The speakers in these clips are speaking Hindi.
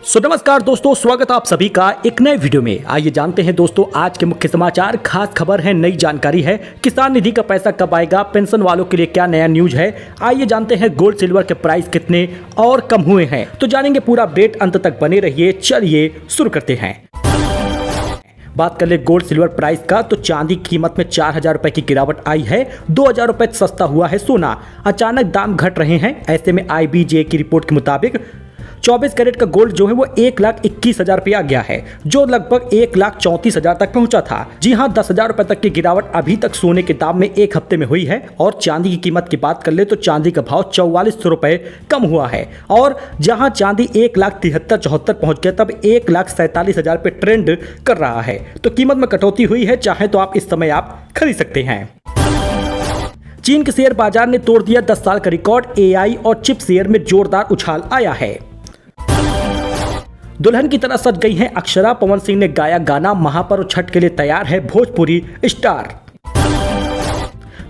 नमस्कार दोस्तों, स्वागत है आप सभी का एक नए वीडियो में। आइए जानते हैं दोस्तों आज के मुख्य समाचार। खास खबर है, नई जानकारी है, किसान निधि का पैसा कब आएगा, पेंशन वालों के लिए क्या नया न्यूज है। आइए जानते हैं गोल्ड सिल्वर के प्राइस कितने और कम हुए हैं, तो जानेंगे पूरा अपडेट, अंत तक बने रहिए। चलिए शुरू करते हैं। बात कर ले गोल्ड सिल्वर प्राइस का, तो चांदी की कीमत में 4,000 रुपए की गिरावट आई है। 2,000 रुपए सस्ता हुआ है सोना। अचानक दाम घट रहे हैं। ऐसे में IBJ की रिपोर्ट के मुताबिक 24 कैरेट का गोल्ड जो है वो 1,21,000 रुपये आ गया है, जो लगभग 1,34,000 तक पहुंचा था। जी हां, 10,000 रुपए तक की गिरावट अभी तक सोने के दाम में एक हफ्ते में हुई है। और चांदी की कीमत की बात कर ले तो चांदी का भाव 4400 रुपए कम हुआ है। और जहां चांदी 1,73,74 पहुंच गया, तब 1,47,000 पे ट्रेंड कर रहा है। तो कीमत में कटौती हुई है। चाहे तो आप इस समय आप खरीद सकते हैं। चीन के शेयर बाजार ने तोड़ दिया 10 साल का रिकॉर्ड। AI और चिप शेयर में जोरदार उछाल आया है। दुल्हन की तरह सज गई हैं अक्षरा। पवन सिंह ने गाया गाना। महापर्व छठ के लिए तैयार है भोजपुरी स्टार।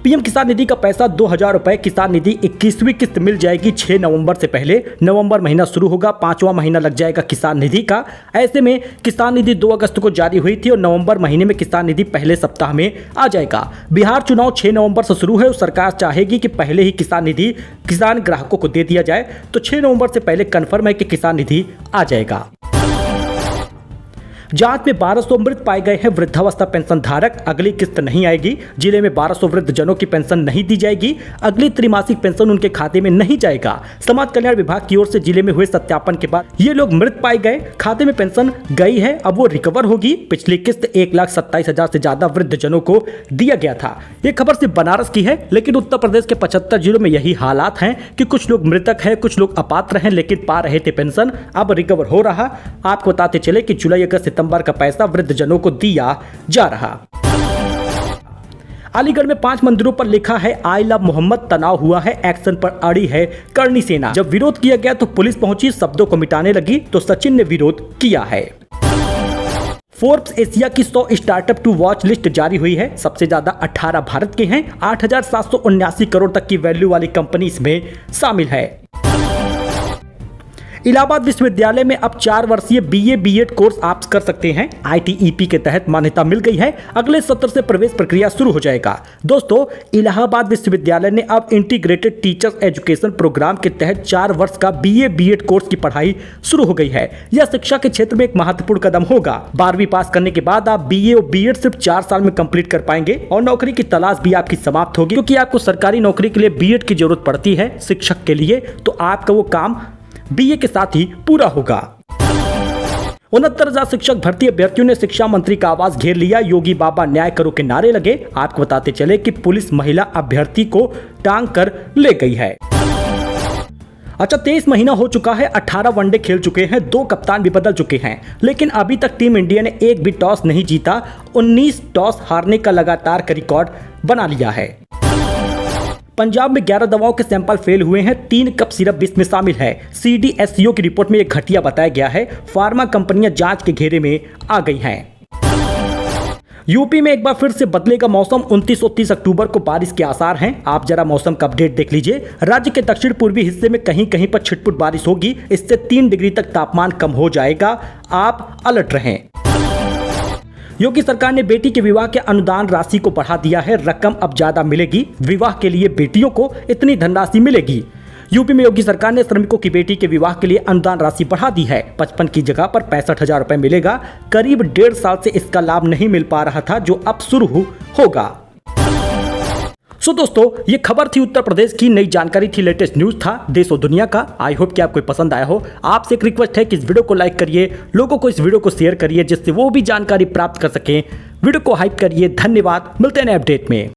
PM किसान निधि का पैसा 2,000 रुपए। किसान निधि 21वीं किस्त मिल जाएगी 6 नवंबर से पहले। नवंबर महीना शुरू होगा, 5वां महीना लग जाएगा किसान निधि का। ऐसे में किसान निधि 2 अगस्त को जारी हुई थी और नवंबर महीने में किसान निधि पहले सप्ताह में आ जाएगा। बिहार चुनाव 6 नवंबर से शुरू है और सरकार चाहेगी कि पहले ही किसान निधि किसान ग्राहकों को दे दिया जाए। तो 6 नवंबर से पहले कन्फर्म है कि किसान निधि आ जाएगा। जांच में 1200 मृत पाए गए हैं वृद्धावस्था पेंशन धारक। अगली किस्त नहीं आएगी। जिले में 1200 वृद्ध जनों की पेंशन नहीं दी जाएगी। अगली त्रैमासिक पेंशन उनके खाते में नहीं जाएगा। समाज कल्याण विभाग की ओर से जिले में हुए सत्यापन के बाद ये लोग मृत पाए गए। खाते में पेंशन गई है, अब वो रिकवर होगी। पिछली किस्त 1,27,000 से ज्यादा वृद्ध जनों को दिया गया था। ये खबर सिर्फ बनारस की है, लेकिन उत्तर प्रदेश के 75 जिलों में यही हालात हैं कि कुछ लोग मृतक हैं, कुछ लोग अपात्र हैं, लेकिन पा रहे थे पेंशन। अब रिकवर हो रहा। आपको बताते चले कि जुलाई अगस्त सितंबर का पैसा वृद्ध जनों को दिया जा रहा। अलीगढ़ में 5 मंदिरों पर लिखा है आई लव मोहम्मद। तनाव हुआ है, एक्शन पर अड़ी है करनी सेना। जब विरोध किया गया तो पुलिस पहुंची, शब्दों को मिटाने लगी, तो सचिन ने विरोध किया है। फोर्ब्स एशिया की 100 स्टार्टअप टू वॉच लिस्ट जारी हुई है। सबसे ज्यादा 18 भारत के हैं। 8,779 करोड़ तक की वैल्यू वाली कंपनी इसमें शामिल है। इलाहाबाद विश्वविद्यालय में अब 4 वर्षीय BA B.Ed कोर्स आप कर सकते हैं। ITEP के तहत मान्यता मिल गई है। अगले सत्र से प्रवेश प्रक्रिया शुरू हो जाएगा। दोस्तों, इलाहाबाद विश्वविद्यालय ने अब इंटीग्रेटेड टीचर्स एजुकेशन प्रोग्राम के तहत 4 वर्ष का BA B.Ed कोर्स की पढ़ाई शुरू हो गई है। यह शिक्षा के क्षेत्र में एक महत्वपूर्ण कदम होगा। 12वीं पास करने के बाद आप BA और B.Ed सिर्फ 4 साल में कंप्लीट कर पाएंगे और नौकरी की तलाश भी आपकी समाप्त होगी, क्योंकि आपको सरकारी नौकरी के लिए B.Ed की जरूरत पड़ती है शिक्षक के लिए। तो आपका वो काम BA के साथ ही पूरा होगा। 69,000 शिक्षक भर्ती अभ्यर्थियों ने शिक्षा मंत्री का आवास घेर लिया। योगी बाबा न्याय करो के नारे लगे। आपको बताते चले कि पुलिस महिला अभ्यर्थी को टांग कर ले गई है। अच्छा, 23 महीना हो चुका है। 18 वनडे खेल चुके हैं, 2 कप्तान भी बदल चुके हैं, लेकिन अभी तक टीम इंडिया ने एक भी टॉस नहीं जीता। 19 टॉस हारने का लगातार का रिकॉर्ड बना लिया है। पंजाब में 11 दवाओं के सैंपल फेल हुए हैं। 3 कप सिरप विष में शामिल है। CDSCO की रिपोर्ट में यह घटिया बताया गया है। फार्मा कंपनियां जांच के घेरे में आ गई हैं। यूपी में एक बार फिर से बदलेगा मौसम। 29 और 30 अक्टूबर को बारिश के आसार हैं। आप जरा मौसम का अपडेट देख लीजिए। राज्य के दक्षिण पूर्वी हिस्से में कहीं कहीं पर छिटपुट बारिश होगी। इससे 3 डिग्री तक तापमान कम हो जाएगा। आप अलर्ट रहें। योगी सरकार ने बेटी के विवाह के अनुदान राशि को बढ़ा दिया है। रकम अब ज्यादा मिलेगी। विवाह के लिए बेटियों को इतनी धनराशि मिलेगी। यूपी में योगी सरकार ने श्रमिकों की बेटी के विवाह के लिए अनुदान राशि बढ़ा दी है। 55 की जगह पर 65,000 रुपए मिलेगा। करीब 1.5 साल से इसका लाभ नहीं मिल पा रहा था, जो अब शुरू होगा। दोस्तों, ये खबर थी उत्तर प्रदेश की, नई जानकारी थी, लेटेस्ट न्यूज था देश और दुनिया का। आई होप कि आपको पसंद आया हो। आपसे एक रिक्वेस्ट है कि इस वीडियो को लाइक करिए, लोगों को इस वीडियो को शेयर करिए, जिससे वो भी जानकारी प्राप्त कर सकें। वीडियो को हाइप करिए। धन्यवाद। मिलते हैं नए अपडेट में।